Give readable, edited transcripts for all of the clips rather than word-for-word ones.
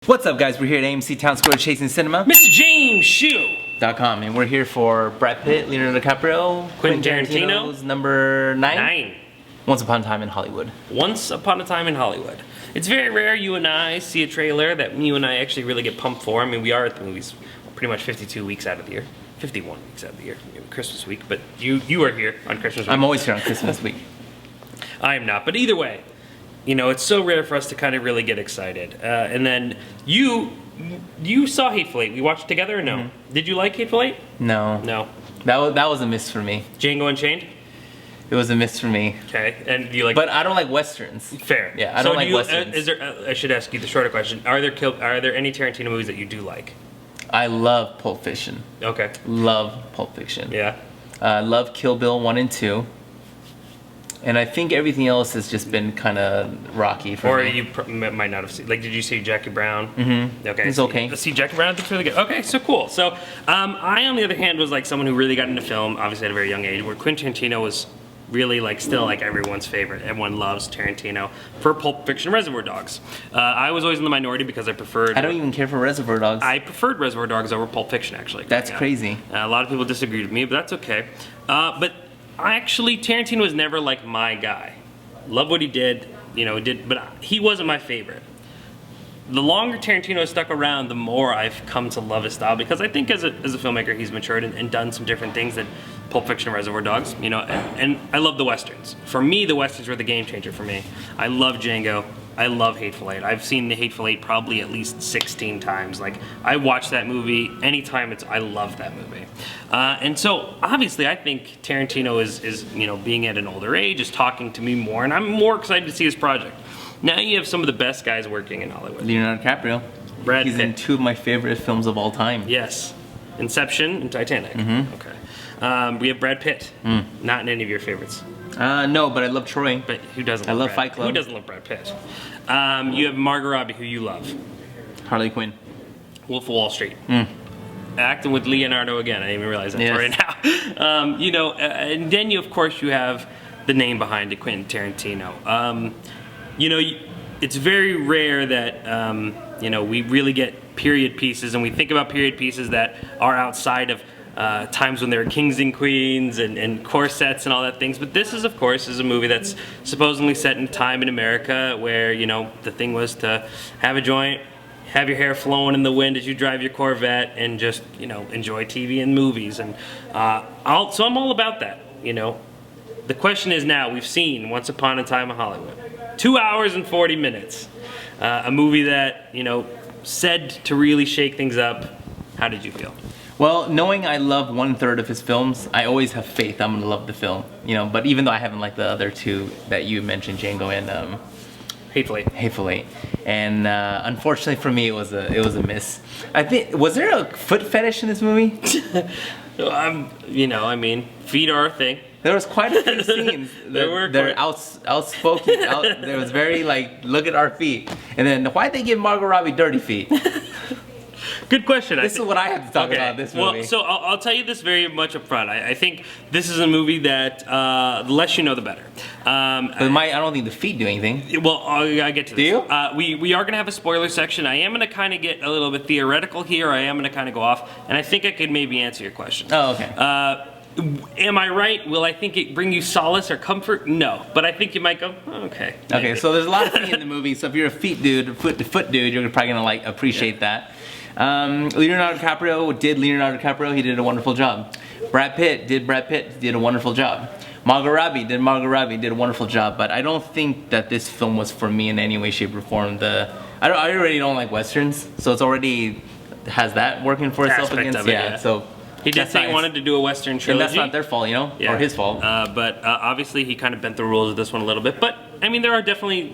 What's up, guys? We're here at AMC Town Square Chasing Cinema. Mr. James Hsu. .com, and we're here for Brad Pitt, Leonardo DiCaprio, Quentin Tarantino's number 9. Once Upon a Time in Hollywood. Once Upon a Time in Hollywood. It's very rare you and I see a trailer that you and I actually really get pumped for. I mean, we are at the movies pretty much 52 weeks out of the year. 51 weeks out of the year. Christmas week, but you are here on Christmas week. I'm always here on Christmas week. I am not, but either way, you know, it's so rare for us to kind of really get excited. And then you saw Hateful Eight. We watched it together or no? Mm-hmm. Did you like Hateful Eight? No. No. That was a miss for me. Django Unchained? It was a miss for me. Okay, and do you like? But I don't like westerns. Fair. Yeah, I don't like westerns. Is there? I should ask you the shorter question. Are there any Tarantino movies that you do like? I love Pulp Fiction. Okay. Love Pulp Fiction. Yeah. Love Kill Bill 1 and 2. And I think everything else has just been kind of rocky for me. Or you might not have seen. Like, did you see Jackie Brown? Mm-hmm. Okay. It's okay. See Jackie Brown. It's really good. Okay, so cool. So I, on the other hand, was like someone who really got into film, obviously at a very young age, where Quentin Tarantino was really like still like everyone's favorite. Everyone loves Tarantino for Pulp Fiction, Reservoir Dogs. I was always in the minority because I preferred. I don't even care for Reservoir Dogs. I preferred Reservoir Dogs over Pulp Fiction, actually. That's crazy. A lot of people disagreed with me, but that's okay. But Tarantino was never like my guy. Love what he did, but he wasn't my favorite. The longer Tarantino has stuck around, the more I've come to love his style, because I think as a filmmaker, he's matured and done some different things that Pulp Fiction and Reservoir Dogs, and I love the Westerns. For me, the Westerns were the game changer for me. I love Django. I love Hateful Eight. I've seen the Hateful Eight probably at least 16 times. Like, I watch that movie anytime I love that movie. And so, obviously, I think Tarantino is being at an older age, is talking to me more, and I'm more excited to see his project. Now you have some of the best guys working in Hollywood. Leonardo DiCaprio. Brad Pitt. He's in 2 of my favorite films of all time. Yes. Inception and Titanic. Mm-hmm. Okay. We have Brad Pitt. Not in any of your favorites. No, but I love Troy. But who doesn't? I love Fight Club. Who doesn't love Brad Pitt? You have Margot Robbie, who you love. Harley Quinn. Wolf of Wall Street. Acting with Leonardo again. I didn't even realize that right now. And then of course you have the name behind it, Quentin Tarantino. It's very rare that we really get period pieces, and we think about period pieces that are outside of times when there are kings and queens and corsets and all that things. But this is, of course, a movie that's supposedly set in a time in America where, the thing was to have a joint, have your hair flowing in the wind as you drive your Corvette, and just, enjoy TV and movies. And so I'm all about that, The question is now, we've seen Once Upon a Time in Hollywood. 2 hours and 40 minutes. A movie that, said to really shake things up. How did you feel? Well, knowing I love 1/3 of his films, I always have faith I'm gonna love the film. But even though I haven't liked the other 2 that you mentioned, Django and Hateful Eight. And unfortunately for me, it was a miss. I think, was there a foot fetish in this movie? Feet are a thing. There was quite a few scenes. They're outspoken. There was very like, look at our feet. And then why'd they give Margot Robbie dirty feet? Good question. This is what I have to talk about this movie. Well, so I'll tell you this very much up front. I think this is a movie that the less you know, the better. But I don't think the feet do anything. Well, I get to this. Do you? We are going to have a spoiler section. I am going to kind of get a little bit theoretical here. I am going to kind of go off, and I think I could maybe answer your question. Oh, okay. Am I right? Will I think it bring you solace or comfort? No, but I think you might go, okay. Okay, so there's a lot of feet in the movie. So if you're a foot dude, you're probably gonna appreciate that. Leonardo DiCaprio. He did a wonderful job. Brad Pitt did a wonderful job. Margot Robbie did a wonderful job. But I don't think that this film was for me in any way, shape, or form. I already don't like westerns, so it's already has that working for itself against. Yeah. So. He did say he wanted to do a Western trilogy. And that's not their fault, or his fault. But obviously he kind of bent the rules of this one a little bit. But, there are definitely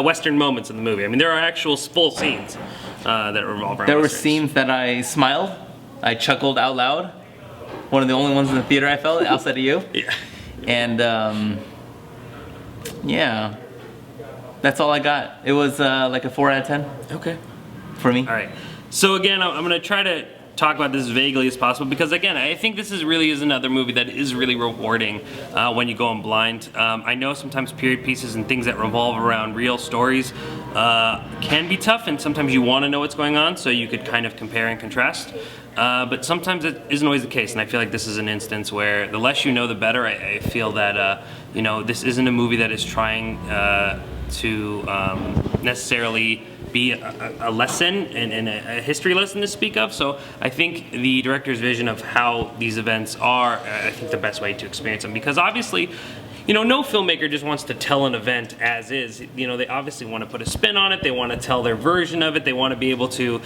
Western moments in the movie. There are actual full scenes that revolve around There were Westerns. scenes that I smiled, I chuckled out loud. One of the only ones in the theater I felt, outside of you. Yeah. And, yeah. That's all I got. It was like a 4 out of 10. Okay. For me. All right. So again, I'm going to try to talk about this as vaguely as possible, because again, I think this is another movie that is really rewarding when you go in blind. I know sometimes period pieces and things that revolve around real stories can be tough, and sometimes you want to know what's going on, so you could kind of compare and contrast. But sometimes it isn't always the case, and I feel like this is an instance where the less you know, the better. I feel that you know, this isn't a movie that is trying to necessarily be a lesson and a history lesson to speak of. So I think the director's vision of how these events are, I think the best way to experience them, because obviously, you know, no filmmaker just wants to tell an event as is. You know, they obviously want to put a spin on it. They want to tell their version of it. They want to be able to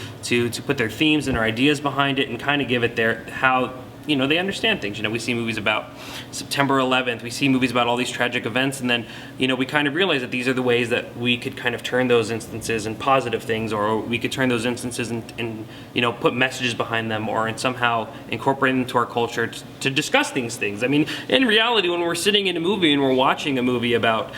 put their themes and their ideas behind it and kind of give it their how, you know, they understand things. You know, we see movies about September 11th. We see movies about all these tragic events, and then, you know, we kind of realize that these are the ways that we could kind of turn those instances in positive things, or we could turn those instances in you know, put messages behind them, or in somehow incorporate them into our culture to discuss these things. I mean, in reality, when we're sitting in a movie and we're watching a movie about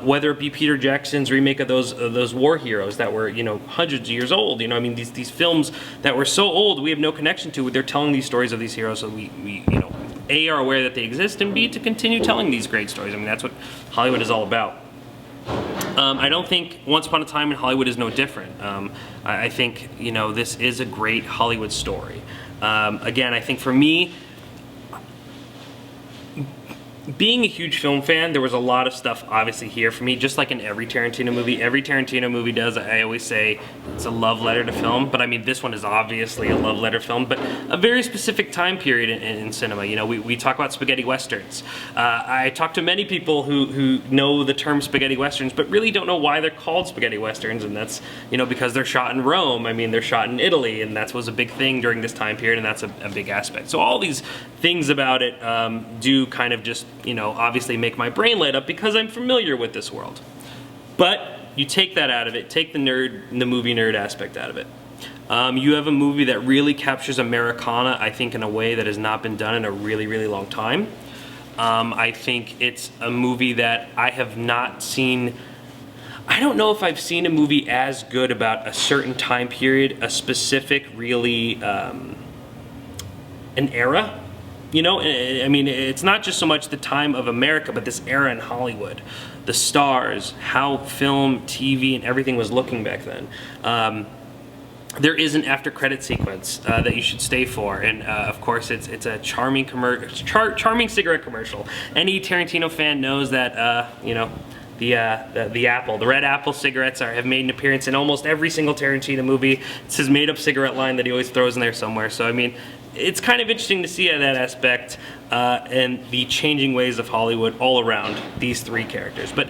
whether it be Peter Jackson's remake of those war heroes that were, you know, hundreds of years old, you know, I mean, these films that were so old we have no connection to, they're telling these stories of these heroes, so we you know, A, are aware that they exist, and B, to continue telling these great stories. I mean, that's what Hollywood is all about. I don't think Once Upon a Time in Hollywood is no different. I think, you know, this is a great Hollywood story. Again, I think for me, being a huge film fan, there was a lot of stuff obviously here for me, just like in every Tarantino movie. Every Tarantino movie does, I always say, it's a love letter to film, but I mean, this one is obviously a love letter film, but a very specific time period in cinema. You know, we talk about spaghetti westerns. I talk to many people who know the term spaghetti westerns, but really don't know why they're called spaghetti westerns, and that's, you know, because they're shot in Rome. I mean, they're shot in Italy, and that was a big thing during this time period, and that's a big aspect. So all these things about it do kind of just, you know, obviously make my brain light up because I'm familiar with this world. But you take that out of it, take the movie nerd aspect out of it. You have a movie that really captures Americana, I think, in a way that has not been done in a really, really long time. I think it's a movie that I have not seen. I don't know if I've seen a movie as good about a certain time period, a specific, really, an era. You know, I mean, it's not just so much the time of America, but this era in Hollywood. The stars, how film, TV, and everything was looking back then. There is an after-credit sequence that you should stay for, and of course, it's a charming charming cigarette commercial. Any Tarantino fan knows that, you know, the red apple cigarettes have made an appearance in almost every single Tarantino movie. It's his made-up cigarette line that he always throws in there somewhere. So I mean, it's kind of interesting to see that aspect and the changing ways of Hollywood all around these three characters. But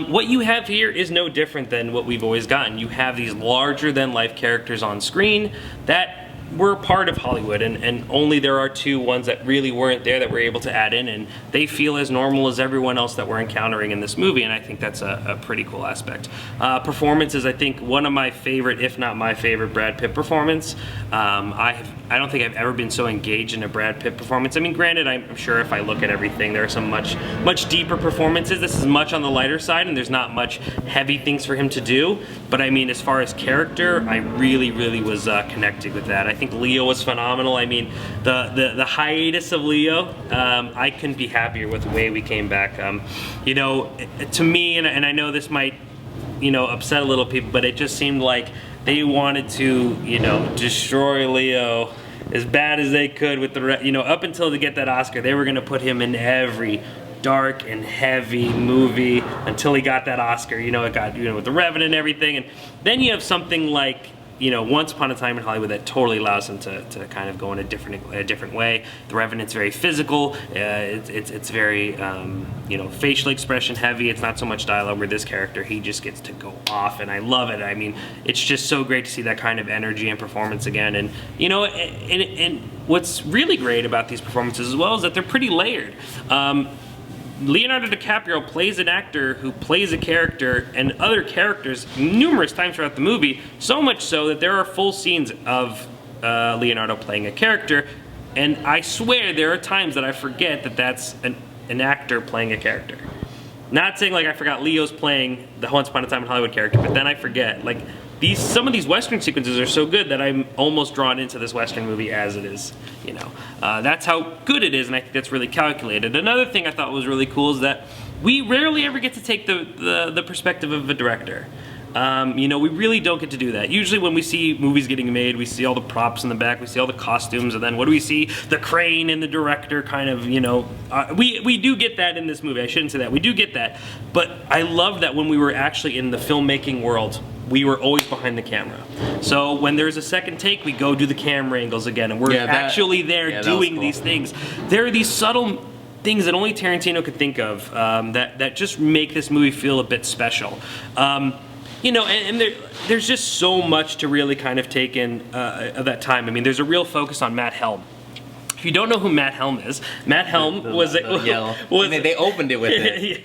what you have here is no different than what we've always gotten. You have these larger-than-life characters on screen that were part of Hollywood, and only there are two ones that really weren't there that we're able to add in, and they feel as normal as everyone else that we're encountering in this movie, and I think that's a pretty cool aspect. Performances, I think one of my favorite, if not my favorite, Brad Pitt performance. I don't think I've ever been so engaged in a Brad Pitt performance. I mean, granted, I'm sure if I look at everything, there are some much deeper performances. This is much on the lighter side, and there's not much heavy things for him to do, but I mean, as far as character, I really, really was connected with that. I think Leo was phenomenal. I mean, the hiatus of Leo, I couldn't be happier with the way we came back. You know, to me, and I know this might, you know, upset a little people, but it just seemed like they wanted to, you know, destroy Leo as bad as they could with the, you know, up until to get that Oscar, they were going to put him in every dark and heavy movie until he got that Oscar. You know, it got, you know, with The Revenant and everything, and then you have something like, you know, Once Upon a Time in Hollywood that totally allows him to kind of go in a different way. The Revenant's very physical. It's very, you know, facial expression heavy. It's not so much dialogue. Where this character, he just gets to go off, and I love it. I mean, it's just so great to see that kind of energy and performance again. And you know, and what's really great about these performances as well is that they're pretty layered. Leonardo DiCaprio plays an actor who plays a character and other characters numerous times throughout the movie, so much so that there are full scenes of Leonardo playing a character, and I swear there are times that I forget that that's an actor playing a character. Not saying like I forgot Leo's playing the Once Upon a Time in Hollywood character, but then I forget. Like, some of these Western sequences are so good that I'm almost drawn into this Western movie as it is, you know. That's how good it is, and I think that's really calculated. Another thing I thought was really cool is that we rarely ever get to take the perspective of a director. You know, we really don't get to do that. Usually when we see movies getting made, we see all the props in the back, we see all the costumes, and then what do we see? The crane and the director kind of, you know, we do get that in this movie. I shouldn't say that. We do get that. But I love that when we were actually in the filmmaking world, we were always behind the camera. So when there's a second take, we go do the camera angles again, and we're actually there doing these things. There are these subtle things that only Tarantino could think of that just make this movie feel a bit special. You know, and there's just so much to really kind of take in of that time. I mean, there's a real focus on Matt Helm. If you don't know who Matt Helm is, Matt Helm they opened it with it.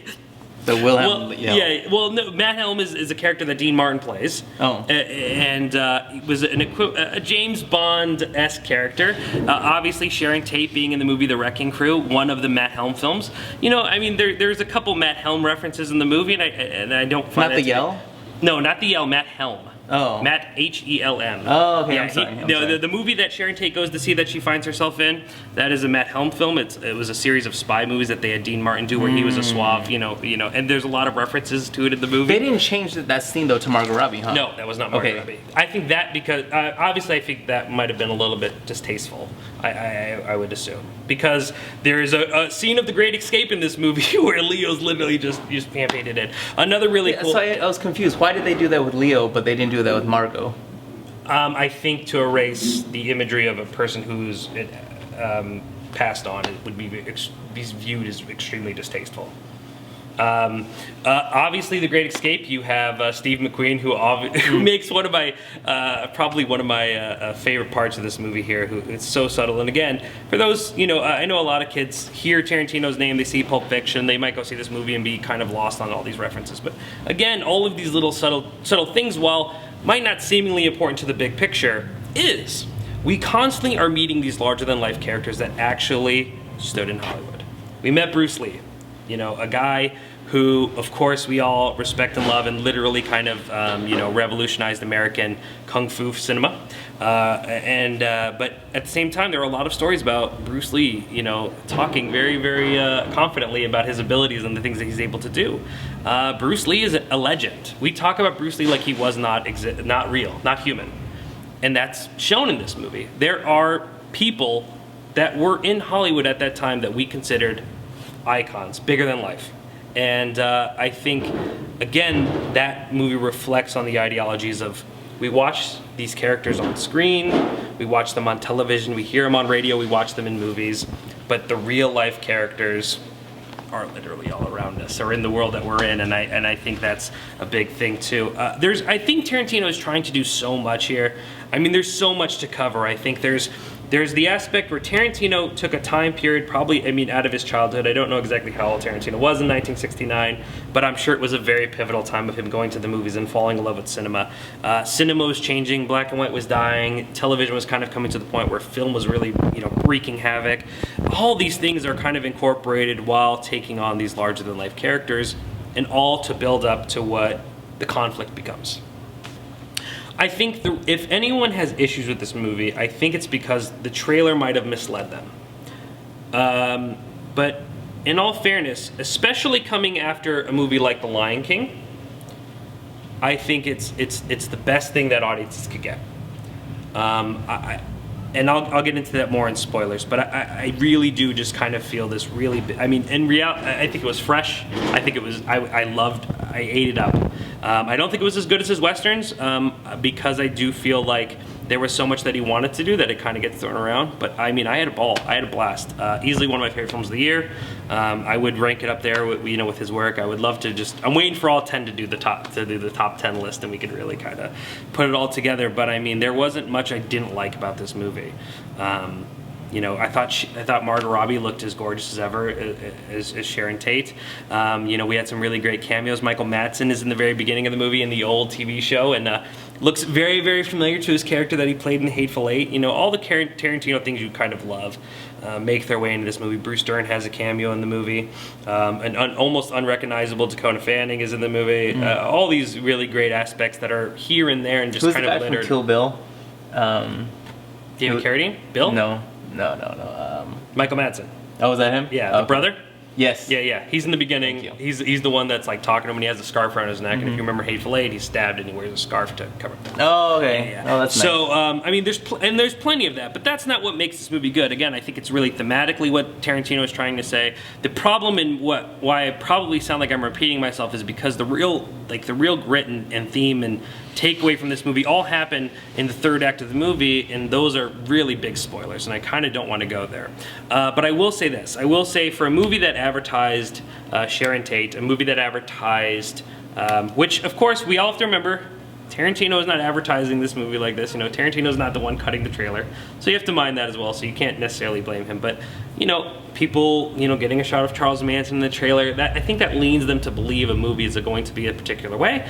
The Wilhelm. Yeah. Well, no. Matt Helm is a character that Dean Martin plays. Oh. And he was a James Bond-esque character. Obviously, Sharon Tate being in the movie The Wrecking Crew, one of the Matt Helm films. You know, I mean, there's a couple Matt Helm references in the movie, and I don't find not the Yell. No, not the Yell. Matt Helm. Oh. Matt Helm. Oh, okay. Yeah, I'm sorry. The movie that Sharon Tate goes to see that she finds herself in, that is a Matt Helm film. It was a series of spy movies that they had Dean Martin do, where he was a suave, you know, and there's a lot of references to it in the movie. They didn't change that scene though to Margot Robbie, huh? No, that was not Margot Robbie. I think that because obviously I think that might have been a little bit distasteful. I would assume, because there is a scene of The Great Escape in this movie where Leo's literally just hand-painted it. Another really cool. So I was confused. Why did they do that with Leo, but they didn't do that with Margot? I think to erase the imagery of a person who's passed on, it would be viewed as extremely distasteful. Obviously, The Great Escape. You have Steve McQueen, who makes one of my probably one of my favorite parts of this movie here. Who it's so subtle. And again, for those, you know, I know a lot of kids hear Tarantino's name, they see Pulp Fiction, they might go see this movie and be kind of lost on all these references. But again, all of these little subtle things, while might not seemingly important to the big picture, is we constantly are meeting these larger-than-life characters that actually stood in Hollywood. We met Bruce Lee. You know, a guy who, of course, we all respect and love, and literally kind of, you know, revolutionized American kung fu cinema. But at the same time, there are a lot of stories about Bruce Lee, you know, talking very, very confidently about his abilities and the things that he's able to do. Bruce Lee is a legend. We talk about Bruce Lee like he was not real, not human, and that's shown in this movie. There are people that were in Hollywood at that time that we considered icons, bigger than life. And I think, again, that movie reflects on the ideologies of, we watch these characters on screen, we watch them on television, we hear them on radio, we watch them in movies, but the real life characters are literally all around us, or in the world that we're in, and I think that's a big thing too. I think Tarantino is trying to do so much here. I mean, there's so much to cover. I think there's the aspect where Tarantino took a time period, probably, I mean, out of his childhood. I don't know exactly how old Tarantino was in 1969, but I'm sure it was a very pivotal time of him going to the movies and falling in love with cinema. Cinema was changing, black and white was dying, television was kind of coming to the point where film was really, you know, wreaking havoc. All these things are kind of incorporated while taking on these larger-than-life characters, and all to build up to what the conflict becomes. I think if anyone has issues with this movie, I think it's because the trailer might have misled them. But in all fairness, especially coming after a movie like The Lion King, I think it's the best thing that audiences could get. And I'll get into that more in spoilers, but I really do just kind of feel this really, I mean, in reality, I think it was fresh. I think it was, I ate it up. I don't think it was as good as his Westerns, because I do feel like there was so much that he wanted to do that it kind of gets thrown around. But I mean, I had a ball. I had a blast. Easily one of my favorite films of the year. I would rank it up there with, you know, with his work. I would love to just, I'm waiting for all 10 to do the top 10 list, and we could really kind of put it all together. But I mean, there wasn't much I didn't like about this movie. You know, I thought Margot Robbie looked as gorgeous as ever as Sharon Tate. You know, we had some really great cameos. Michael Madsen is in the very beginning of the movie in the old TV show, and looks very, very familiar to his character that he played in Hateful Eight. You know, all the Tarantino things you kind of love make their way into this movie. Bruce Dern has a cameo in the movie. An almost unrecognizable Dakota Fanning is in the movie. All these really great aspects that are here and there and just kind of littered. Who's the guy from Kill Bill? David Carradine? Bill? No. Michael Madsen. Oh, was that him? Yeah, the brother. Yes. Yeah. He's in the beginning. Thank He's the one that's like talking to him, and he has a scarf around his neck. And if you remember Hateful Eight, he's stabbed and he wears a scarf to cover. Oh, okay. Yeah. Oh, that's nice. So, I mean, there's plenty of that, but that's not what makes this movie good. Again, I think it's really thematically what Tarantino is trying to say. The problem in why I probably sound like I'm repeating myself is because the real grit and theme and takeaway from this movie all happen in the third act of the movie, and those are really big spoilers, and I kind of don't want to go there. But I will say this. I will say for a movie that advertised Sharon Tate, a movie that advertised, which of course we all have to remember, Tarantino is not advertising this movie like this. You know, Tarantino's not the one cutting the trailer. So you have to mind that as well, so you can't necessarily blame him. But, you know, people, you know, getting a shot of Charles Manson in the trailer, I think that leans them to believe a movie is going to be a particular way.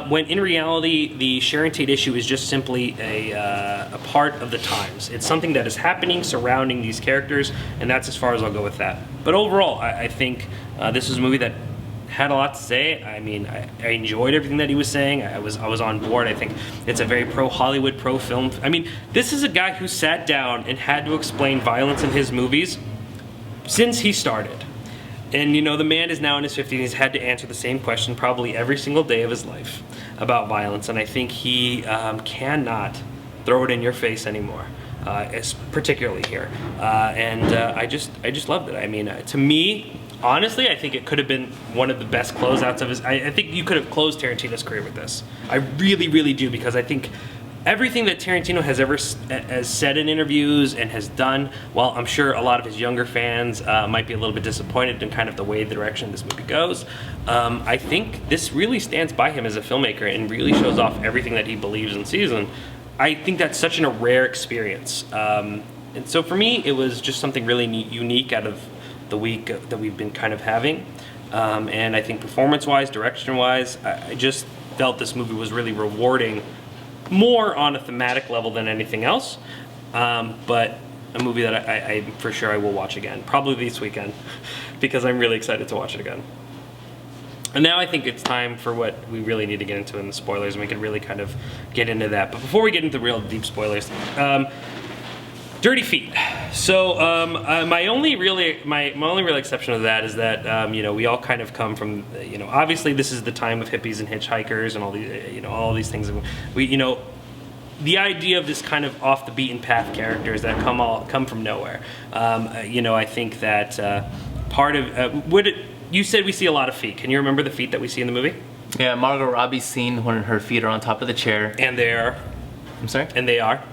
When in reality, the Sharon Tate issue is just simply a part of the times. It's something that is happening surrounding these characters, and that's as far as I'll go with that. But overall, I think this is a movie that had a lot to say. I mean, I enjoyed everything that he was saying. I was on board. I think it's a very pro-Hollywood, pro-film. I mean, this is a guy who sat down and had to explain violence in his movies since he started. And, you know, the man is now in his 50s. He's had to answer the same question probably every single day of his life about violence. And I think he cannot throw it in your face anymore. Particularly here. I just loved it. I mean, to me, honestly, I think it could have been one of the best closeouts of his. I think you could have closed Tarantino's career with this. I really, really do, because I think everything that Tarantino has ever has said in interviews and has done, while I'm sure a lot of his younger fans might be a little bit disappointed in kind of the way the direction this movie goes, I think this really stands by him as a filmmaker and really shows off everything that he believes and sees. And I think that's such a rare experience. And so for me, it was just something really unique out of the week that we've been kind of having. And I think performance-wise, direction-wise, I just felt this movie was really rewarding, more on a thematic level than anything else. But a movie that I for sure I will watch again, probably this weekend, because I'm really excited to watch it again. And now I think it's time for what we really need to get into in the spoilers, and we can really kind of get into that. But before we get into real deep spoilers, Dirty Feet. So my only real exception to that is that you know, we all kind of come from, you know, obviously this is the time of hippies and hitchhikers and all these, you know, all these things. We, you know, the idea of this kind of off the beaten path characters that come from nowhere. You know, I think that part of you said we see a lot of feet. Can you remember the feet that we see in the movie? Yeah, Margot Robbie's scene when her feet are on top of the chair. And they are. I'm sorry? And they are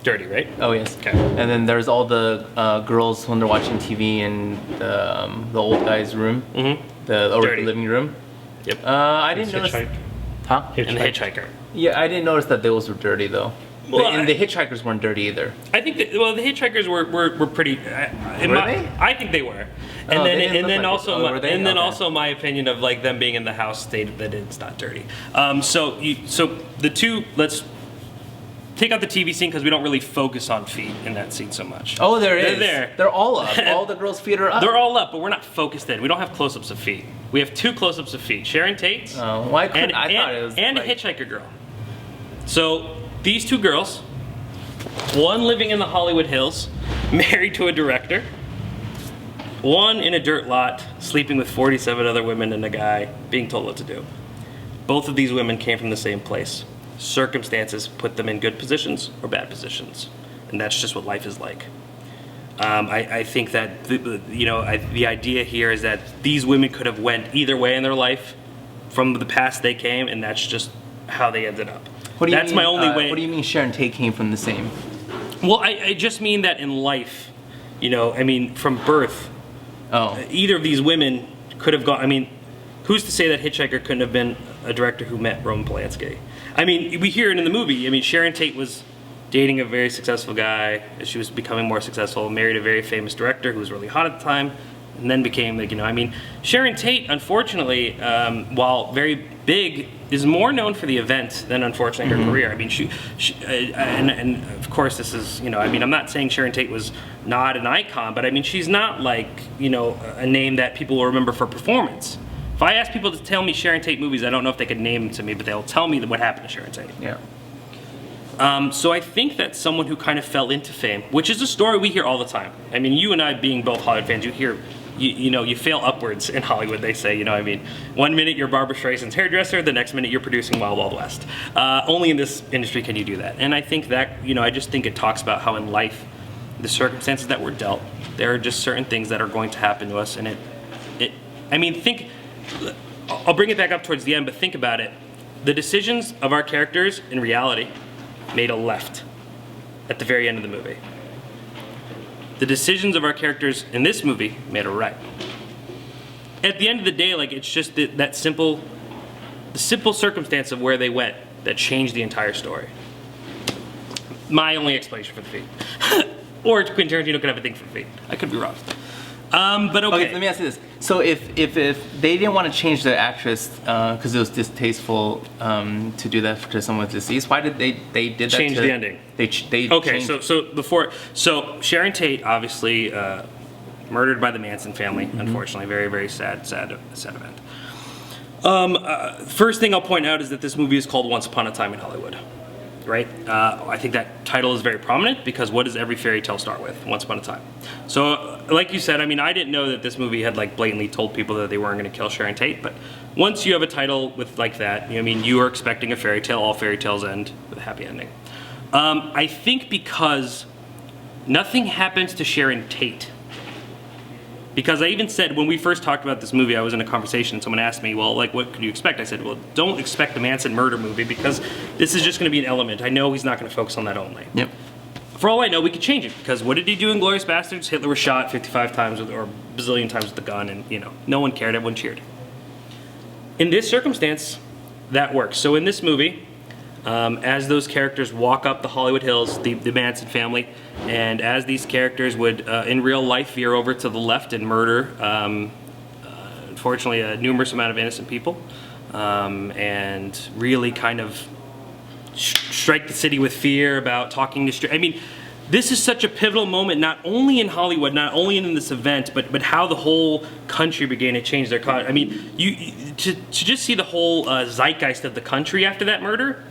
dirty, right? Oh, yes. Okay. And then there's all the girls when they're watching TV in the old guy's room. Mm-hmm. The living room. Yep. I didn't notice. Huh? And the hitchhiker. Yeah, I didn't notice that those were dirty though. Well, and the hitchhikers weren't dirty either. I think that, well, the hitchhikers were pretty. Were they? I think they were. And then also my opinion of like them being in the house stated that it's not dirty. So the two, let's take out the TV scene because we don't really focus on feet in that scene so much. Oh, They're is. there. They're all up. All the girls' feet are up. They're all up, but we're not focused in. We don't have close-ups of feet. We have two close-ups of feet. Sharon Tate's I thought it was a hitchhiker girl. So these two girls, one living in the Hollywood Hills, married to a director, one in a dirt lot, sleeping with 47 other women and a guy, being told what to do. Both of these women came from the same place. Circumstances put them in good positions or bad positions, and that's just what life is like. I think that the idea here is that these women could have went either way in their life from the past they came, and that's just how they ended up. That's my only way. What do you mean Sharon Tate came from the same? Well, I just mean that in life, you know, I mean from birth, either of these women could have gone. I mean, who's to say that Hitchhiker couldn't have been a director who met Roman Polanski? I mean, we hear it in the movie. I mean, Sharon Tate was dating a very successful guy. She was becoming more successful, married a very famous director who was really hot at the time, and then became, like, you know, I mean, Sharon Tate, unfortunately, while very big, is more known for the event than, unfortunately, her career. I mean, and of course, this is, you know, I mean, I'm not saying Sharon Tate was not an icon, but I mean, she's not like, you know, a name that people will remember for performance. If I ask people to tell me Sharon Tate movies, I don't know if they could name them to me, but they'll tell me what happened to Sharon Tate. Yeah. So I think that someone who kind of fell into fame, which is a story we hear all the time. I mean, you and I being both Hollywood fans, you hear you fail upwards in Hollywood, they say. You know, I mean, one minute you're Barbra Streisand's hairdresser, the next minute you're producing Wild Wild West. Only in this industry can you do that. And I think that, you know, I just think it talks about how in life, the circumstances that we're dealt, there are just certain things that are going to happen to us. And I mean, I'll bring it back up towards the end, but think about it. The decisions of our characters in reality made a left at the very end of the movie. The decisions of our characters in this movie made a right. At the end of the day, like, it's just the simple circumstance of where they went that changed the entire story. My only explanation for the feat. Or Quentin Tarantino could have a thing for the feat. I could be wrong. But okay. Let me ask you this. So if they didn't want to change the actress because it was distasteful to do that to someone with disease, why did they did that? Change the ending. Okay, so Sharon Tate obviously murdered by the Manson family. Unfortunately, very very sad event. First thing I'll point out is that this movie is called Once Upon a Time in Hollywood. Right? I think that title is very prominent because what does every fairy tale start with? Once upon a time. So, like you said, I mean, I didn't know that this movie had like blatantly told people that they weren't going to kill Sharon Tate, but once you have a title with like that, I mean, you are expecting a fairy tale. All fairy tales end with a happy ending. I think because nothing happens to Sharon Tate. Because I even said, when we first talked about this movie, I was in a conversation and someone asked me, well, like, what could you expect? I said, well, don't expect the Manson murder movie because this is just going to be an element. I know he's not going to focus on that only. Yep. For all I know, we could change it because what did he do in Glorious Bastards? Hitler was shot 55 times or a bazillion times with the gun and, you know, no one cared, everyone cheered. In this circumstance, that works. So in this movie, as those characters walk up the Hollywood Hills, the Manson family, and as these characters would, in real life, veer over to the left and murder, unfortunately, a numerous amount of innocent people, and really kind of strike the city with fear about talking to I mean, this is such a pivotal moment, not only in Hollywood, not only in this event, but how the whole country began to change their I mean, to just see the whole zeitgeist of the country after that murder.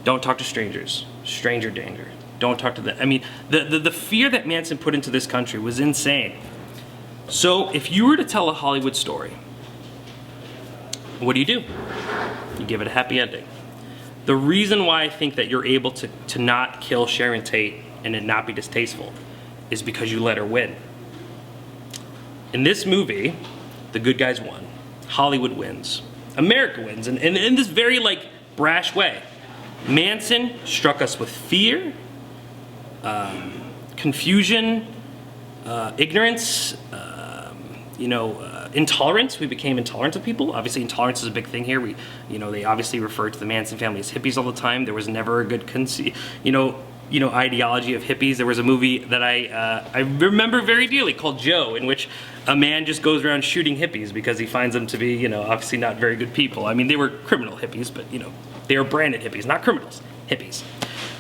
Don't talk to strangers. Stranger danger. Don't talk to them. I mean, the fear that Manson put into this country was insane. So if you were to tell a Hollywood story, what do? You give it a happy ending. The reason why I think that you're able to not kill Sharon Tate and it not be distasteful is because you let her win. In this movie, the good guys won. Hollywood wins. America wins. And in this very, like, brash way. Manson struck us with fear, confusion, ignorance, intolerance. We became intolerant of people. Obviously, intolerance is a big thing here. They obviously refer to the Manson family as hippies all the time. There was never a good ideology of hippies. There was a movie that I remember very dearly called Joe, in which a man just goes around shooting hippies because he finds them to be, obviously not very good people. I mean, they were criminal hippies, but, they were branded hippies, not criminals, hippies.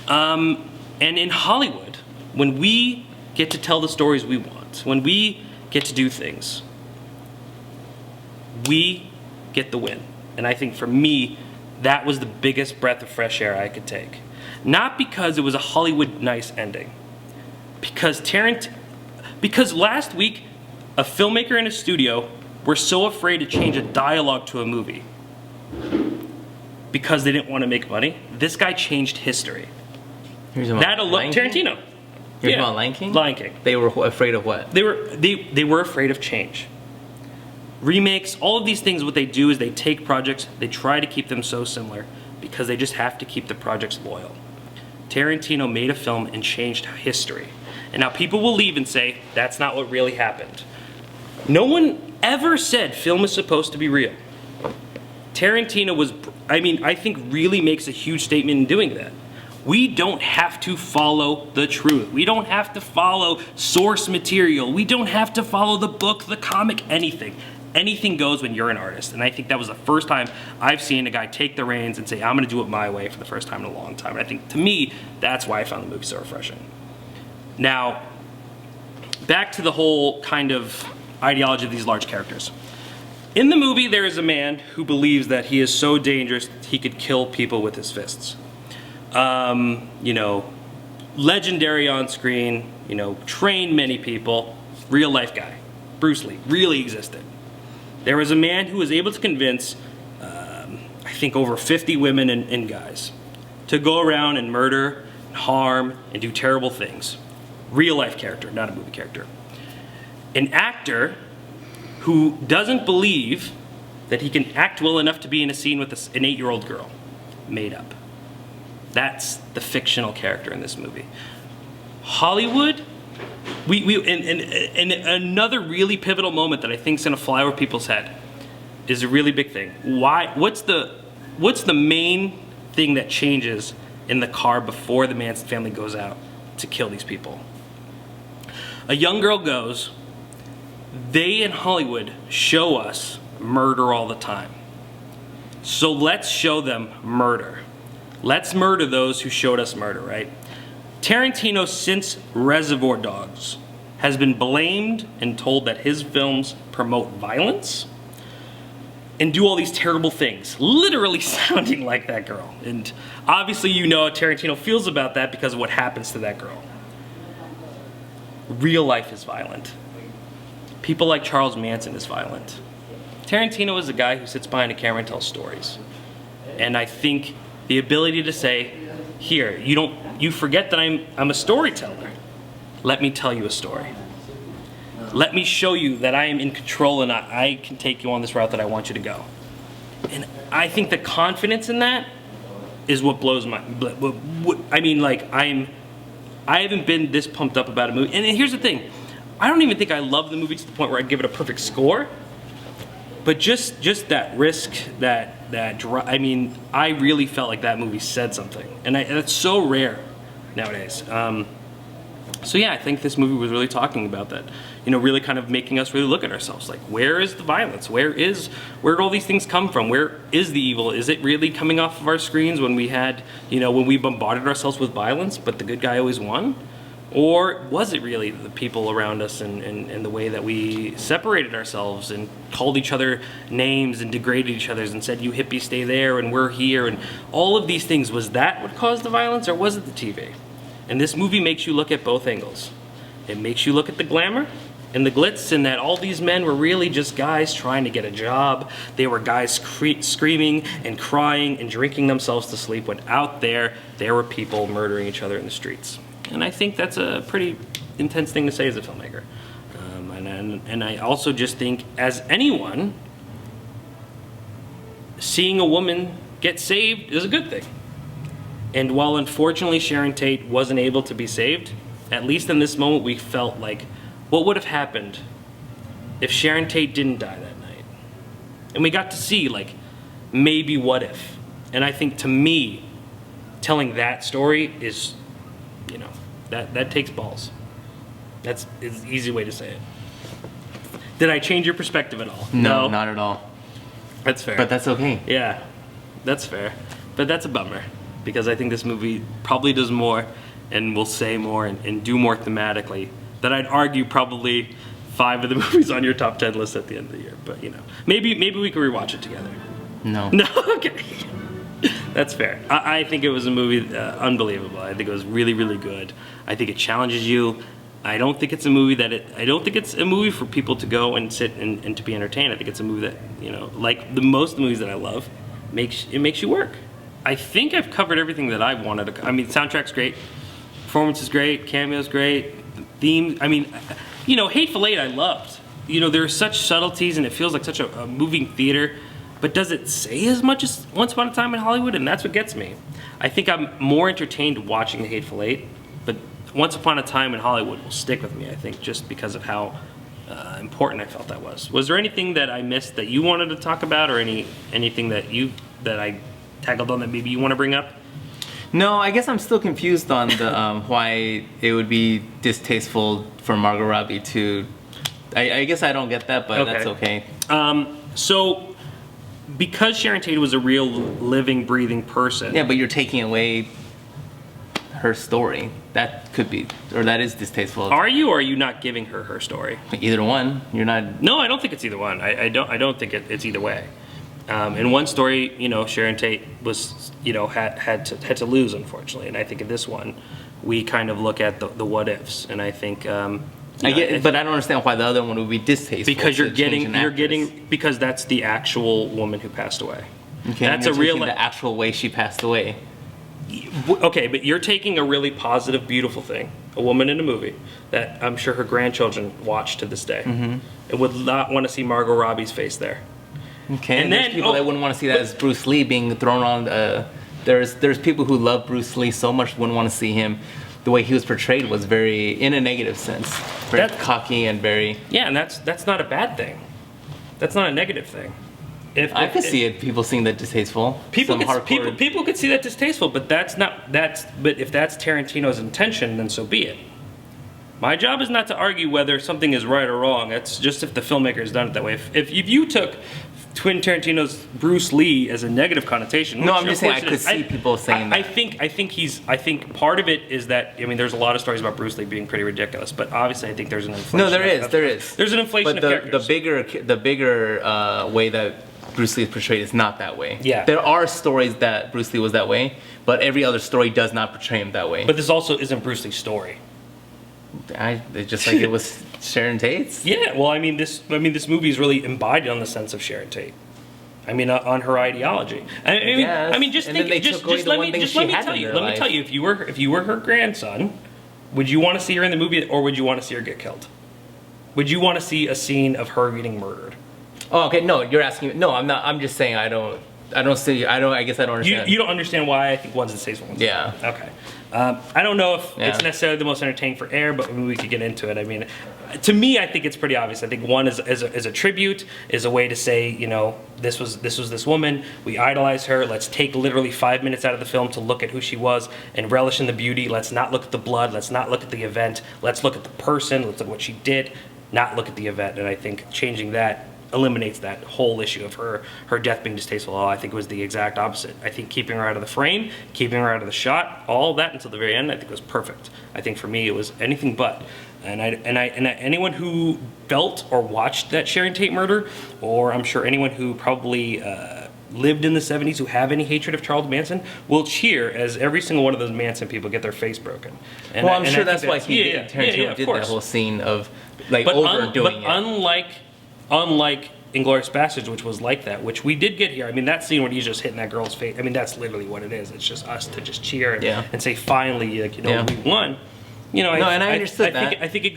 And in Hollywood, when we get to tell the stories we want, when we get to do things, we get the win. And I think for me, that was the biggest breath of fresh air I could take. Not because it was a Hollywood nice ending. Because last week, a filmmaker in a studio were so afraid to change a dialogue to a movie because they didn't want to make money. This guy changed history. That alone, Tarantino. You're talking about Lion King? Lion King. They were afraid of what? They were afraid of change. Remakes, all of these things, what they do is they take projects, they try to keep them so similar because they just have to keep the projects loyal. Tarantino made a film and changed history. And now people will leave and say, that's not what really happened. No one ever said film is supposed to be real. Tarantino I think really makes a huge statement in doing that. We don't have to follow the truth. We don't have to follow source material. We don't have to follow the book, the comic, anything. Anything goes when you're an artist. And I think that was the first time I've seen a guy take the reins and say, I'm going to do it my way for the first time in a long time. And I think, to me, that's why I found the movie so refreshing. Now, back to the whole kind of ideology of these large characters. In the movie, there is a man who believes that he is so dangerous he could kill people with his fists. Legendary on screen, trained many people, real life guy. Bruce Lee, really existed. There was a man who was able to convince, I think, over 50 women and guys to go around and murder, and harm, and do terrible things. Real life character, not a movie character. An actor who doesn't believe that he can act well enough to be in a scene with an 8-year-old girl. Made up. That's the fictional character in this movie. Hollywood, and another really pivotal moment that I think is gonna fly over people's head is a really big thing. What's the main thing that changes in the car before the Manson family goes out to kill these people? A young girl goes, they in Hollywood show us murder all the time. So let's show them murder. Let's murder those who showed us murder, right? Tarantino, since Reservoir Dogs, has been blamed and told that his films promote violence and do all these terrible things, literally sounding like that girl. And obviously you know how Tarantino feels about that because of what happens to that girl. Real life is violent. People like Charles Manson is violent. Tarantino is a guy who sits behind a camera and tells stories. And I think the ability to say, here, you forget that I'm a storyteller. Let me tell you a story. Let me show you that I am in control and I can take you on this route that I want you to go. And I think the confidence in that is what blows my, I mean, like, I haven't been this pumped up about a movie. And here's the thing, I don't even think I love the movie to the point where I'd give it a perfect score. But just that risk, I mean, I really felt like that movie said something. And that's so rare nowadays. So yeah, I think this movie was really talking about that. You know, really kind of making us really look at ourselves. Like, where is the violence? Where do all these things come from? Where is the evil? Is it really coming off of our screens when we had, you know, when we bombarded ourselves with violence, but the good guy always won? Or was it really the people around us and the way that we separated ourselves and called each other names and degraded each other and said, you hippies stay there and we're here, and all of these things, was that what caused the violence, or was it the TV? And this movie makes you look at both angles. It makes you look at the glamour and the glitz, and that all these men were really just guys trying to get a job. They were guys screaming and crying and drinking themselves to sleep, when out there were people murdering each other in the streets. And I think that's a pretty intense thing to say as a filmmaker. And I also just think, as anyone, seeing a woman get saved is a good thing. And while unfortunately Sharon Tate wasn't able to be saved, at least in this moment we felt like, what would have happened if Sharon Tate didn't die that night? And we got to see, like, maybe what if. And I think, to me, telling that story is, you know, that takes balls. That's an easy way to say it. Did I change your perspective at all? No, not at all. That's fair. But that's okay. Yeah, that's fair. But that's a bummer, because I think this movie probably does more and will say more and do more thematically than I'd argue probably 5 of the movies on your top 10 list at the end of the year. But, you know, maybe we could rewatch it together. No. No, okay. That's fair. I think it was a movie unbelievable. I think it was really, really good. I think it challenges you. I don't think it's a movie I don't think it's a movie for people to go and sit and to be entertained. I think it's a movie that, you know, like most of the movies that I love, makes you work. I think I've covered everything that I wanted to. I mean, the soundtrack's great, performance is great, cameo's great, the theme. I mean, you know, Hateful Eight I loved. You know, there are such subtleties and it feels like such a moving theater. But does it say as much as Once Upon a Time in Hollywood? And that's what gets me. I think I'm more entertained watching The Hateful Eight, but Once Upon a Time in Hollywood will stick with me, I think, just because of how important I felt that was. Was there anything that I missed that you wanted to talk about, or anything that I tackled on that maybe you want to bring up? No, I guess I'm still confused on the why it would be distasteful for Margot Robbie to. I guess I don't get that, but okay. That's okay. So, because Sharon Tate was a real living, breathing person. Yeah, but you're taking away her story. That could be, or that is distasteful. Are you, or are you not giving her story? Either one. You're not. No, I don't think it's either one. I don't think it's either way. In one story, you know, Sharon Tate was, you know, had to lose, unfortunately, and I think in this one, we kind of look at the what ifs, and I think I get, but I don't understand why the other one would be distasteful. Because you're getting because that's the actual woman who passed away. Okay, that's a real the actual way she passed away. Okay, but you're taking a really positive, beautiful thing, a woman in a movie that I'm sure her grandchildren watch to this day, and would not want to see Margot Robbie's face there. Okay, and then there's people that wouldn't want to see that as Bruce Lee being thrown on. There's people who love Bruce Lee so much wouldn't want to see him. The way he was portrayed was very, in a negative sense, very cocky and very. Yeah, and that's not a bad thing. That's not a negative thing. I could see it. People seeing that distasteful. People could see that distasteful, but But if that's Tarantino's intention, then so be it. My job is not to argue whether something is right or wrong. It's just if the filmmaker has done it that way. If you took Quentin Tarantino's Bruce Lee as a negative connotation. No, I'm just saying I could see people saying that. I think part of it is that, I mean, there's a lot of stories about Bruce Lee being pretty ridiculous, but obviously I think there's an inflation. No, there is. There's an inflation but of characters. the bigger way that Bruce Lee is portrayed is not that way. Yeah. There are stories that Bruce Lee was that way, but every other story does not portray him that way. But this also isn't Bruce Lee's story. It's just like it was Sharon Tate's. Yeah, well, I mean, this movie is really embodied on the sense of Sharon Tate. I mean, on her ideology. I mean, just think. Just let me tell you. Let me tell you. If you were her grandson, would you want to see her in the movie, or would you want to see her get killed? Would you want to see a scene of her getting murdered? Oh, okay. No, you're asking. No, I'm not. I'm just saying I don't see. I guess I don't understand. You don't understand why I think one's distasteful. One's yeah. Okay. I don't know if it's necessarily the most entertaining for air, but maybe we could get into it. I mean, to me, I think it's pretty obvious. I think one is a tribute, is a way to say, you know, this was this woman. We idolize her. Let's take literally 5 minutes out of the film to look at who she was and relish in the beauty. Let's not look at the blood. Let's not look at the event. Let's look at the person. Let's look at what she did. Not look at the event. And I think changing that eliminates that whole issue of her death being distasteful. I think it was the exact opposite. I think keeping her out of the frame, keeping her out of the shot, all of that until the very end, I think was perfect. I think for me it was anything but. And anyone who felt or watched that Sharon Tate murder, or I'm sure anyone who probably lived in the 70s who have any hatred of Charles Manson, will cheer as every single one of those Manson people get their face broken. And well, I'm sure that's why Tarantino did that whole scene of like overdoing it. But unlike Inglourious Basterds, which was like that, which we did get here. I mean, that scene when he's just hitting that girl's face, I mean, that's literally what it is. It's just us to just cheer and say, finally, like, you know, we won. You know, I understood that. I think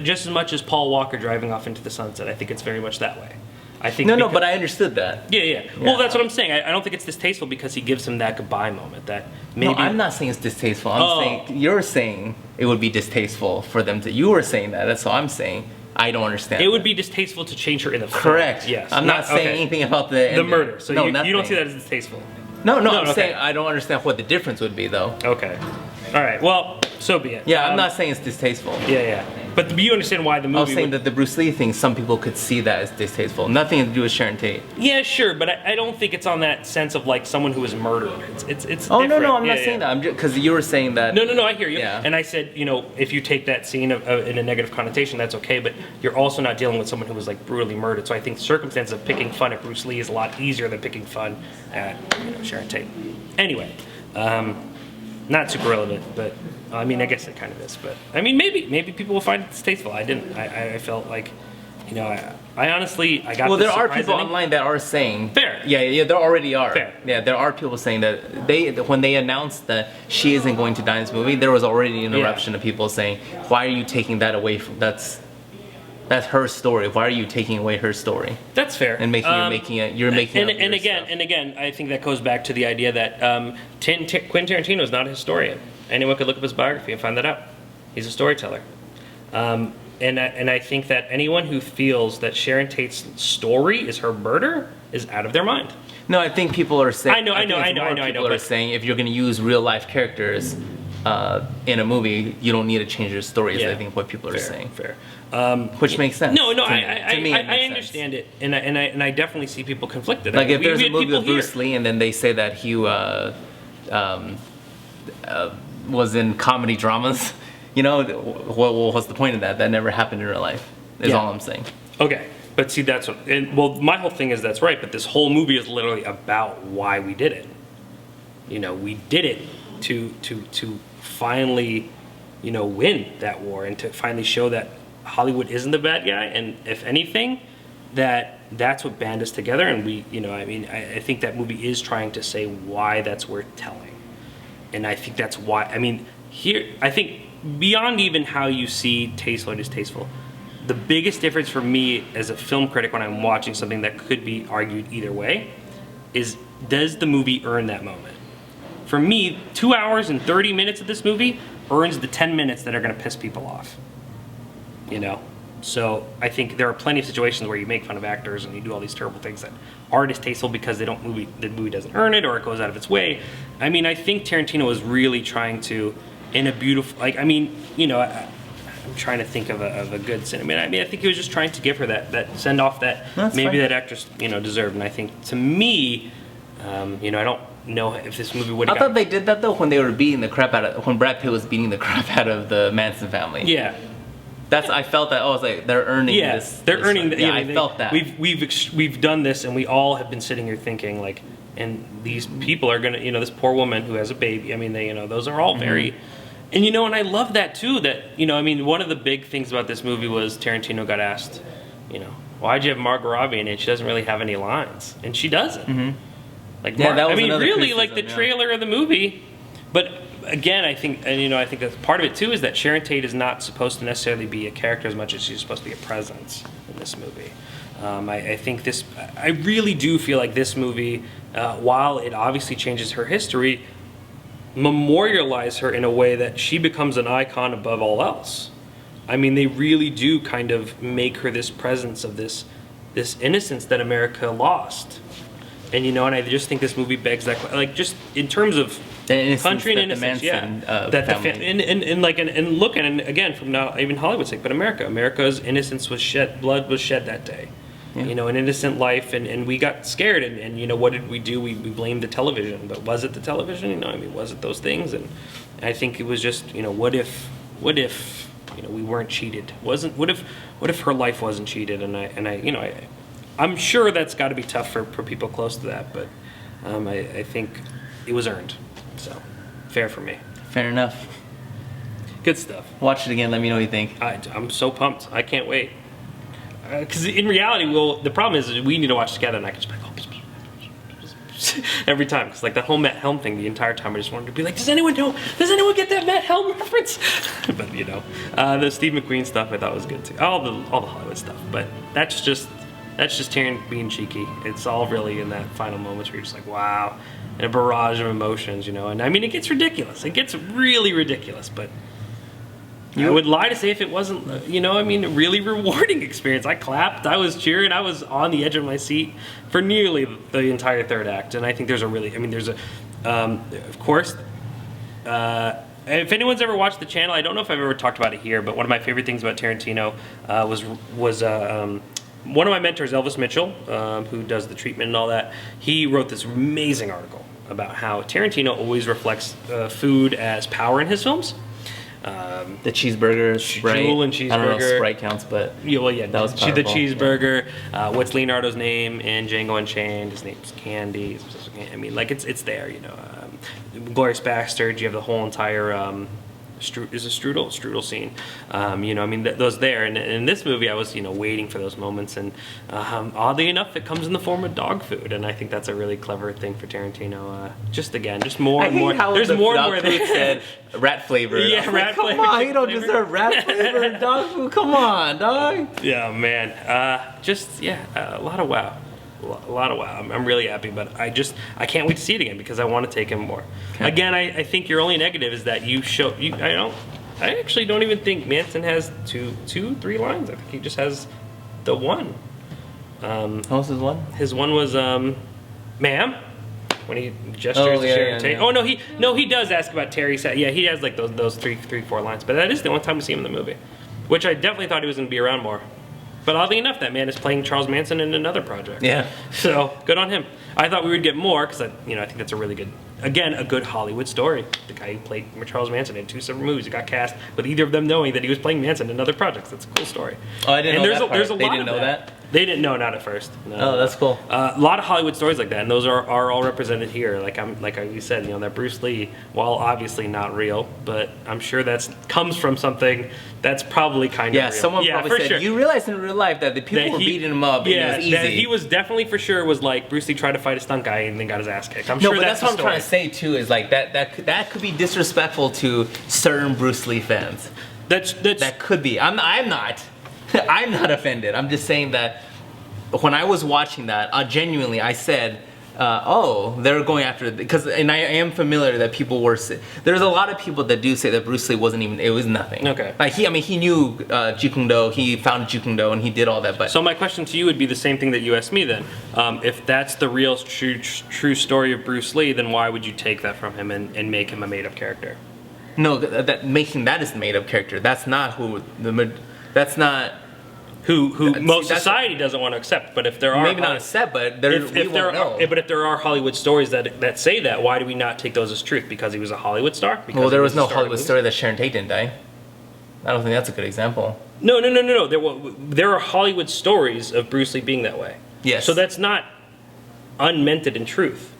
just as much as Paul Walker driving off into the sunset, I think it's very much that way. I think but I understood that. Yeah. Well, that's what I'm saying. I don't think it's distasteful because he gives him that goodbye moment. That maybe. No, I'm not saying it's distasteful. I'm saying you're saying it would be distasteful for them to. You were saying that. That's what I'm saying. I don't understand. It would be distasteful to change her in the film. Correct. Yes. I'm not saying anything about the murder. So you don't see that as distasteful. No, I'm saying I don't understand what the difference would be, though. Okay. All right. Well, so be it. Yeah, I'm not saying it's distasteful. Yeah. But you understand why the movie. I was saying that the Bruce Lee thing, some people could see that as distasteful. Nothing to do with Sharon Tate. Yeah, sure, but I don't think it's on that sense of like someone who was murdered. It's. Oh different. no, I'm not saying that. I'm just because you were saying that. No, I hear you. Yeah. And I said, you know, if you take that scene in a negative connotation, that's okay. But you're also not dealing with someone who was like brutally murdered. So I think the circumstance of picking fun at Bruce Lee is a lot easier than picking fun at Sharon Tate. Anyway, not super relevant, but. I mean, I guess it kind of is, but I mean, maybe people will find it distasteful. I didn't. I felt like, you know, I honestly got. Well, there are people online that are saying fair. Yeah, there already are. Fair. Yeah, there are people saying that when they announced that she isn't going to die in this movie, there was already an eruption of people saying, "Why are you taking that away from that's her story? Why are you taking away her story?" That's fair. And you're making it. And again, I think that goes back to the idea that Quentin Tarantino is not a historian. Anyone could look up his biography and find that out. He's a storyteller. And I think that anyone who feels that Sharon Tate's story is her murder is out of their mind. No, I think people are saying. I know. People are saying if you're going to use real life characters in a movie, you don't need to change their stories. I think what people are saying. Fair. Which makes sense. No, I understand it, and I definitely see people conflicted. Like if there's a movie with Bruce Lee, and then they say that he was in comedy dramas, you know, what's the point of that? That never happened in real life. Is all I'm saying. Okay, but see, that's what. My whole thing is that's right. But this whole movie is literally about why we did it. You know, we did it to finally, you know, win that war and to finally show that Hollywood isn't the bad guy, and if anything, that's what band us together. And we, I think that movie is trying to say why that's worth telling, and I think that's why. I think beyond even how you see tasteful or distasteful, the biggest difference for me as a film critic when I'm watching something that could be argued either way is, does the movie earn that moment? For me, 2 hours and 30 minutes of this movie earns the 10 minutes that are going to piss people off. So I think there are plenty of situations where you make fun of actors and you do all these terrible things that are distasteful because the movie doesn't earn it or it goes out of its way. I think Tarantino was really trying to, in a beautiful, I'm trying to think of a good sin. I think he was just trying to give her that send off that maybe that actress deserved. And I think, to me, I don't know if this movie would have. I thought they did that though when they were beating the crap out of, when Brad Pitt was beating the crap out of the Manson family. Yeah. I felt that. I was like, they're earning this. They're earning. I felt that. We've done this, and we all have been sitting here thinking like, and these people are gonna, this poor woman who has a baby. Those are all very. And and I love that too, that, one of the big things about this movie was Tarantino got asked, why'd you have Margot Robbie in it? She doesn't really have any lines. And she doesn't. Mm-hmm. That was really, like, the trailer of the movie. But again, I think, and I think that part of it too is that Sharon Tate is not supposed to necessarily be a character as much as she's supposed to be a presence in this movie. I think I really do feel like this movie, while it obviously changes her history, memorialize her in a way that she becomes an icon above all else. They really do kind of make her this presence of this innocence that America lost. And and I just think this movie begs that, like, just in terms of country and innocence, and look, and again, from not even Hollywood's sake, but America's innocence was shed, blood was shed that day. Yeah. An innocent life, and we got scared, and what did we do? We blamed the television, but was it the television? Was it those things? And I think it was just, what if we weren't cheated? What if her life wasn't cheated? And I'm sure that's got to be tough for people close to that, but I think it was earned. So fair for me. Fair enough. Good stuff. Watch it again. Let me know what you think. I'm so pumped. I can't wait. Because in reality, the problem is we need to watch together, and I can just be like, every time. Because like that whole Matt Helm thing, the entire time I just wanted to be like, does anyone know? Does anyone get that Matt Helm reference? But the Steve McQueen stuff I thought was good too. All the Hollywood stuff. But that's just Taryn being cheeky. It's all really in that final moments where you're just like, wow, and a barrage of emotions, And it gets ridiculous. It gets really ridiculous, but. I would lie to say if it wasn't, a really rewarding experience. I clapped, I was cheering, I was on the edge of my seat for nearly the entire third act. And I think of course, if anyone's ever watched the channel, I don't know if I've ever talked about it here, but one of my favorite things about Tarantino was one of my mentors, Elvis Mitchell, who does the treatment and all that. He wrote this amazing article about how Tarantino always reflects food as power in his films. The cheeseburger, Sprite. Jewel and cheeseburger. I don't know if Sprite counts, but that was powerful. The cheeseburger. What's Leonardo's name in Django Unchained? His name's Candy. It's there. Glorious Bastard. You have the whole entire strudel scene. Those there. And in this movie, I was waiting for those moments, and oddly enough, it comes in the form of dog food, and I think that's a really clever thing for Tarantino. Just more and more. There's more and more. They said rat flavor. Yeah, rat flavor. Come on, you don't deserve rat flavor in dog food. Come on, dog. Yeah, man. A lot of wow. A lot of wow. I'm really happy, but I can't wait to see it again because I want to take him more. Okay. Again, I think your only negative is that I actually don't even think Manson has two, 3 lines. I think he just has the one. What was his one? His one was, ma'am, when he gestures to Sharon Tate. Oh no, he does ask about Terry. Yeah, he has like those 4 lines, but that is the only time we see him in the movie, which I definitely thought he was going to be around more. But oddly enough, that man is playing Charles Manson in another project. Yeah. So, good on him. I thought we would get more, because I think that's a really good, again, a good Hollywood story. The guy who played Charles Manson in 2 separate movies, he got cast with either of them knowing that he was playing Manson in other projects. That's a cool story. Oh, I didn't know that part. There's a they lot didn't of know that? They didn't know, not at first. No, Oh, that's cool. A lot of Hollywood stories like that, and those are all represented here. Like you said, that Bruce Lee, while obviously not real, but I'm sure comes from something that's probably kind of real. Someone probably said, you realize in real life that the people were beating him up, and it was easy. That he was definitely for sure was like Bruce Lee tried to fight a stunt guy and then got his ass kicked. I'm no, sure but that's what I'm trying to say too. Is like that could be disrespectful to certain Bruce Lee fans. That could be. I'm not. I'm not offended. I'm just saying that when I was watching that, genuinely, I said, "Oh, they're going after it," because, and I am familiar that people were. There's a lot of people that do say that Bruce Lee wasn't even. It was nothing. Okay. Like he knew Jeet Kune Do. He found Jeet Kune Do, and he did all that. But so my question to you would be the same thing that you asked me then. If that's the real true story of Bruce Lee, then why would you take that from him and make him a made-up character? No, that making that is the made-up character. That's not who That's not. Who most society doesn't want to accept, but if there are maybe not accept, but we won't know. But if there are Hollywood stories that say that, why do we not take those as truth? Because he was a Hollywood star. Because well, there was no Hollywood story that Sharon Tate didn't die. I don't think that's a good example. No. There are Hollywood stories of Bruce Lee being that way. Yes. So that's not unmented in truth,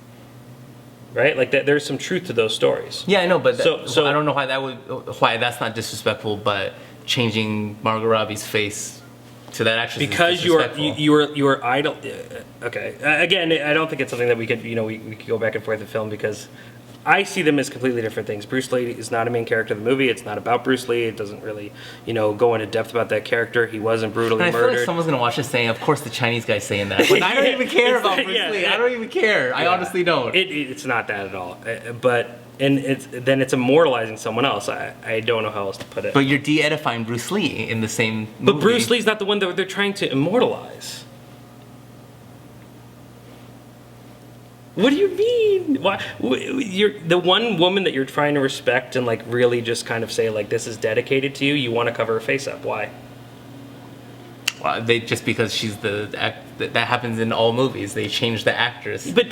right? Like that, there's some truth to those stories. Yeah, I know, but so I don't know why that's not disrespectful, but changing Margot Robbie's face to that actress because you are idol. Okay, again, I don't think it's something that we could we could go back and forth and film because I see them as completely different things. Bruce Lee is not a main character of the movie. It's not about Bruce Lee. It doesn't really go into depth about that character. He wasn't brutally murdered. I feel like someone's gonna watch this saying, "Of course, the Chinese guy's saying that." But I don't even care about Bruce Lee. I don't even care. Yeah. I honestly don't. It's not that at all. But. And it's immortalizing someone else. I don't know how else to put it. But you're de-edifying Bruce Lee in the same movie. But Bruce Lee's not the one that they're trying to immortalize. What do you mean? Why? You're the one woman that you're trying to respect and like really just kind of say like this is dedicated to you. You want to cover her face up. Why? Just because she's that happens in all movies. They change the actress. But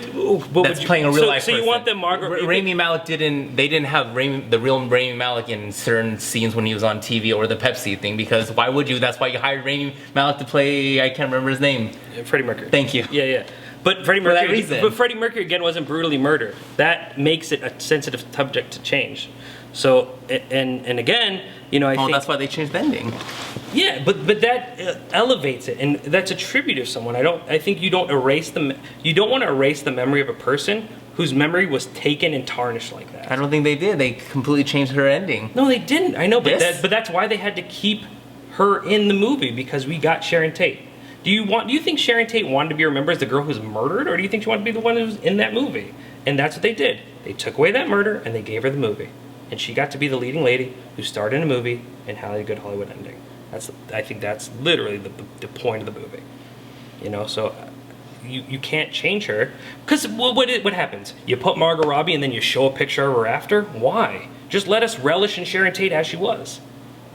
that's playing a real life person. So you want them Margot? Rami Malek didn't. They didn't have the real Rami Malek in certain scenes when he was on TV or the Pepsi thing. Because why would you? That's why you hired Rami Malek to play. I can't remember his name. Freddie Mercury. Thank you. Yeah. But Freddie Mercury again wasn't brutally murdered. That makes it a sensitive subject to change. So and again, I think that's why they changed the ending. Yeah, but that elevates it, and that's a tribute of someone. I think you don't erase them. You don't want to erase the memory of a person whose memory was taken and tarnished like that. I don't think they did. They completely changed her ending. No, they didn't. I know, but yes. but that's why they had to keep her in the movie because we got Sharon Tate. Do you think Sharon Tate wanted to be remembered as the girl who was murdered, or do you think she wanted to be the one who was in that movie? And that's what they did. They took away that murder and they gave her the movie, and she got to be the leading lady who starred in a movie and had a good Hollywood ending. I think that's literally the point of the movie, So you can't change her because what happens? You put Margot Robbie and then you show a picture of her after. Why? Just let us relish in Sharon Tate as she was.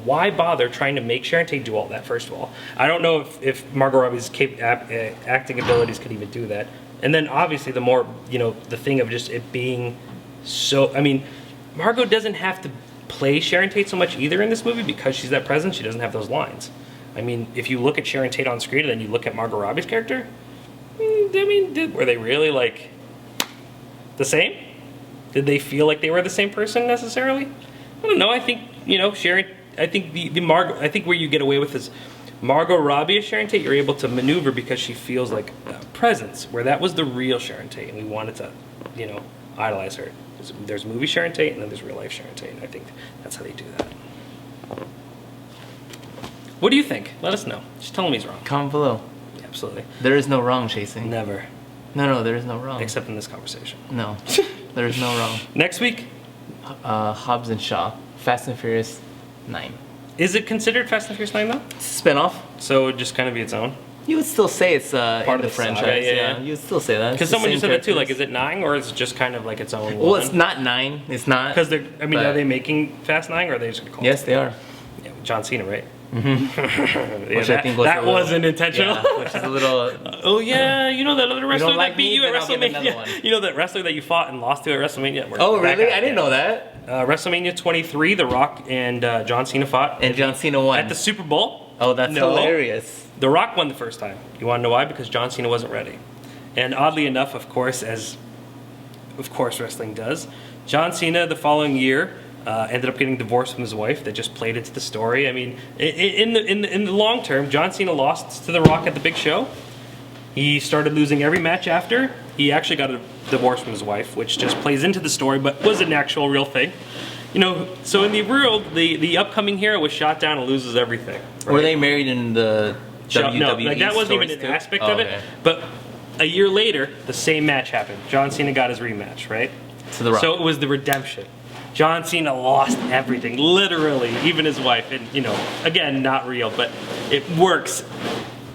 Why bother trying to make Sharon Tate do all that? First of all, I don't know if Margot Robbie's acting abilities could even do that. And then obviously the more the thing of just it being so. I mean, Margot doesn't have to play Sharon Tate so much either in this movie because she's that presence. She doesn't have those lines. I mean, if you look at Sharon Tate on screen and then you look at Margot Robbie's character, were they really like the same? Did they feel like they were the same person necessarily? I don't know. I think Sharon. I think the Margot. I think where you get away with is Margot Robbie as Sharon Tate. You're able to maneuver because she feels like a presence. Where that was the real Sharon Tate, and we wanted to, idolize her. There's movie Sharon Tate and then there's real life Sharon Tate. And I think that's how they do that. What do you think? Let us know. Just tell him he's wrong. Comment below. Yeah, absolutely. There is no wrong, Chasing. Never. No, there is no wrong. Except in this conversation. No, there is no wrong. Next week? Hobbs and Shaw. Fast and Furious 9. Is it considered Fast and Furious 9 though? It's a spinoff. So it would just kind of be its own? You would still say it's part of the franchise. Saga, yeah. You would still say that. Because someone just said that too. Like, is it 9 or is it just kind of like its own? Well, it's not 9. It's not. Because are they making Fast 9 or are they just going to call it? Yes, they are. Yeah, John Cena, right? Mm-hmm. Which I think wasn't intentional. Yeah, which is a little. Oh yeah, that other wrestler that beat you at WrestleMania. That wrestler that you fought and lost to at WrestleMania. Oh really? I didn't know that. WrestleMania 23, The Rock and John Cena fought. And John Cena won at the Super Bowl. Oh, that's No. hilarious. The Rock won the first time. You want to know why? Because John Cena wasn't ready. And oddly enough, of course wrestling does, John Cena the following year ended up getting divorced from his wife. That just played into the story. I mean, in the long term, John Cena lost to The Rock at the Big Show. He started losing every match after. He actually got a divorce from his wife, which just plays into the story, but was an actual real thing. You know, so in the world, the upcoming hero was shot down and loses everything. Right? Were they married in the WWE? No, like that wasn't even an too? aspect Oh, of it. okay. But a year later, the same match happened. John Cena got his rematch, right? To The Rock. So it was the redemption. John Cena lost everything, literally, even his wife. And, you know, again, not real, but it works.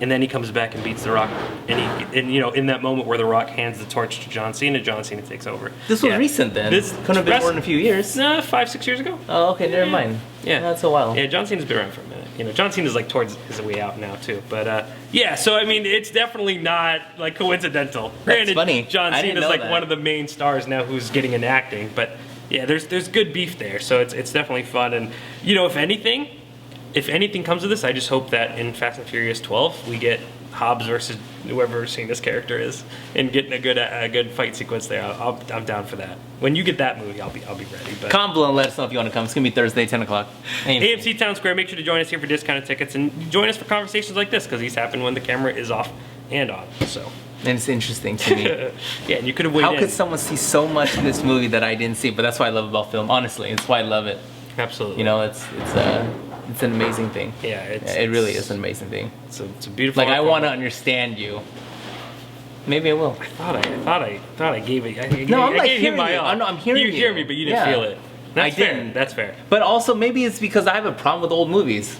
And then he comes back and beats The Rock. And you know, in that moment where The Rock hands the torch to John Cena takes over. This was recent then. This couldn't have been more than a few years. Nah, 5-6 years ago. Oh, okay, never mind. Yeah. That's a while. Yeah, John Cena's been around for a minute. You know, John Cena's like towards his way out now too. But yeah, so I mean, it's definitely not like coincidental. Granted, funny. John I didn't Cena's know like that. one of the main stars now who's getting into acting. But yeah, there's good beef there, so it's definitely fun. And you know, if anything comes of this, I just hope that in Fast and Furious 12 we get Hobbs versus whoever Cena's character is, and getting a good fight sequence there. I'm down for that. When you get that movie, I'll be ready. But Comment below and let us know if you want to come. It's gonna be Thursday, 10 o'clock. AMC Town Square. Make sure to join us here for discounted tickets and join us for conversations like this because these happen when the camera is off and on. So. And it's interesting to me. Yeah, and you could have waited. How could someone see so much in this movie that I didn't see? But that's what I love about film. Honestly, it's why I love it. Absolutely. You know, it's an amazing thing. Yeah, it really is an amazing thing. It's a beautiful. Like I want to understand you. Maybe I will. I thought I gave it. No, I'm I like gave hearing my you. all. I'm hearing you. You hear me, but you didn't feel it. That's I fair. didn't. That's fair. But also maybe it's because I have a problem with old movies.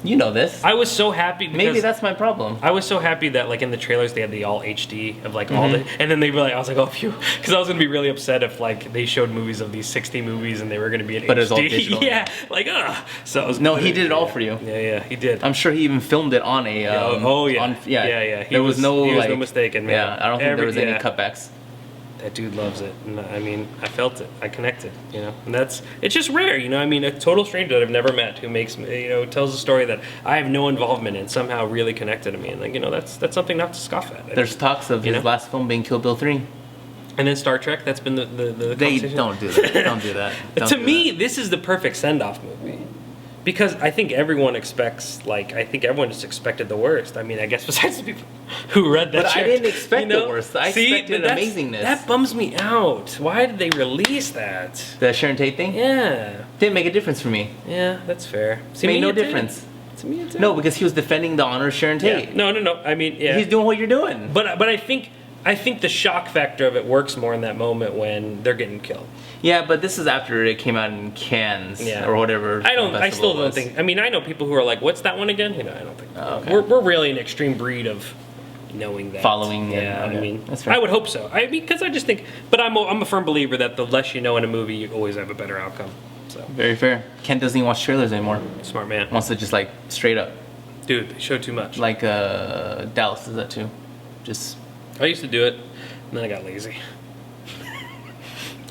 You know this. I was so happy because Maybe that's my problem. I was so happy that like in the trailers they had the all HD of like all the, and then they were like, I was like, oh phew, because I was gonna be really upset if like they showed movies of these 60 movies and they were gonna be in But HD. it was all digital. Yeah, like So I was, No, he did it all for you. Yeah, he did. I'm sure he even filmed it on a. Yeah. Yeah. He There was no no mistaken, man. Yeah, I don't think there was any cutbacks. That dude loves it. And I mean, I felt it. I connected, you know. And it's just rare, you know. I mean, a total stranger that I've never met who makes me, you know, tells a story that I have no involvement in, somehow really connected to me. And like, you know, that's something not to scoff at. There's talks of his last film being Kill Bill 3. And then Star Trek, that's been the They conversation. don't do that. Don't do that. To me, this is the perfect send-off movie. Because I think everyone expects, like, I think everyone just expected the worst. I mean, I guess besides the people who read that But shit. I didn't expect you know? the worst. I expected but amazingness. That bums me out. Why did they release that? The Sharon Tate thing? Yeah. Didn't make a difference for me. Yeah, that's fair. See, Made me no it did. difference. To me, it did. No, because he was defending the honor of Sharon Tate. Yeah. No. I mean, yeah. He's doing what you're doing. But I think the shock factor of it works more in that moment when they're getting killed. Yeah, but this is after it came out in Cannes or whatever. I still don't think. I mean, I know people who are like, "What's that one again?" You know, I don't think. Oh, okay. We're really an extreme breed of knowing that. Following. Yeah, okay. I mean, that's fair. I would hope so. I mean, because I just think. But I'm a firm believer that the less you know in a movie, you always have a better outcome. So Very fair. Ken doesn't even watch trailers anymore. smart man, Wants to just like straight up. dude. They show too much. Like Dallas does that too. Just. I used to do it, and then I got lazy.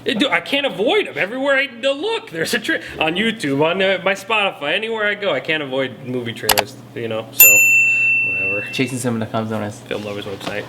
Dude, I can't avoid them. Everywhere I look, there's a on YouTube, on my Spotify, anywhere I go, I can't avoid movie trailers. You know, so whatever. ChasingCinema.com is known as. Film Lovers website.